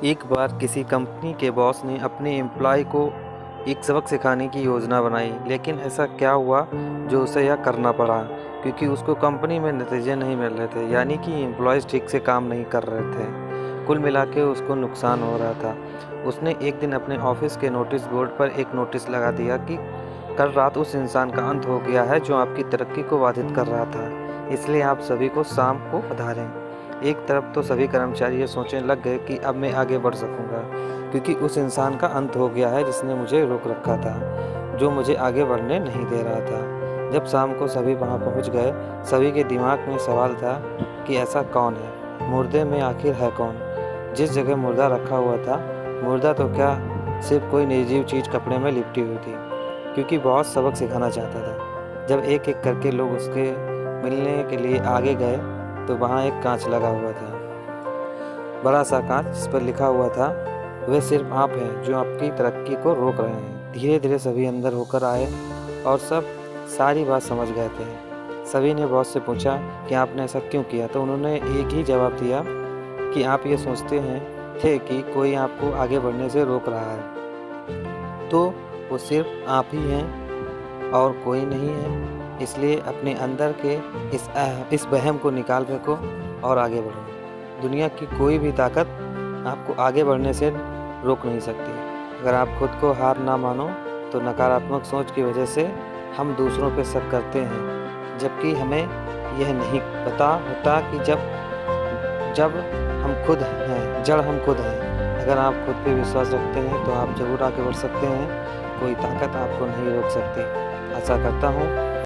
एक बार किसी कंपनी के बॉस ने अपने एम्प्लॉय को एक सबक सिखाने की योजना बनाई, लेकिन ऐसा क्या हुआ जो उसे यह करना पड़ा क्योंकि उसको कंपनी में नतीजे नहीं मिल रहे थे, यानी कि एम्प्लॉयज़ ठीक से काम नहीं कर रहे थे। कुल मिला के उसको नुकसान हो रहा था। उसने एक दिन अपने ऑफिस के नोटिस बोर्ड पर एक नोटिस लगा दिया कि कल रात उस इंसान का अंत हो गया है जो आपकी तरक्की को बाधित कर रहा था, इसलिए आप सभी को शाम को पधारें। एक तरफ तो सभी कर्मचारी ये सोचने लग गए कि अब मैं आगे बढ़ सकूंगा क्योंकि उस इंसान का अंत हो गया है जिसने मुझे रोक रखा था, जो मुझे आगे बढ़ने नहीं दे रहा था। जब शाम को सभी वहां पहुंच गए, सभी के दिमाग में सवाल था कि ऐसा कौन है, मुर्दे में आखिर है कौन। जिस जगह मुर्दा रखा हुआ था, मुर्दा तो क्या, सिर्फ कोई निर्जीव चीज़ कपड़े में लिपटी हुई थी, क्योंकि बहुत सबक सिखाना चाहता था। जब एक एक करके लोग उसके मिलने के लिए आगे गए तो वहाँ एक कांच लगा हुआ था, बड़ा सा कांच जिस पर लिखा हुआ था, वे सिर्फ आप हैं जो आपकी तरक्की को रोक रहे हैं। धीरे धीरे सभी अंदर होकर आए और सब सारी बात समझ गए थे। सभी ने बॉस से पूछा कि आपने ऐसा क्यों किया, तो उन्होंने एक ही जवाब दिया कि आप ये सोचते हैं थे कि कोई आपको आगे बढ़ने से रोक रहा है, तो वो सिर्फ आप ही हैं और कोई नहीं है। इसलिए अपने अंदर के इस वहम को निकाल फेंको और आगे बढ़ो। दुनिया की कोई भी ताकत आपको आगे बढ़ने से रोक नहीं सकती। अगर आप खुद को हार ना मानो तो नकारात्मक सोच की वजह से हम दूसरों पे शक करते हैं, जबकि हमें यह नहीं पता होता कि जब हम खुद हैं, जड़ हम खुद हैं। अगर आप खुद पे विश्वास रखते हैं तो आप ज़रूर आगे बढ़ सकते हैं। कोई ताकत आपको नहीं रोक सकती। आशा करता हूँ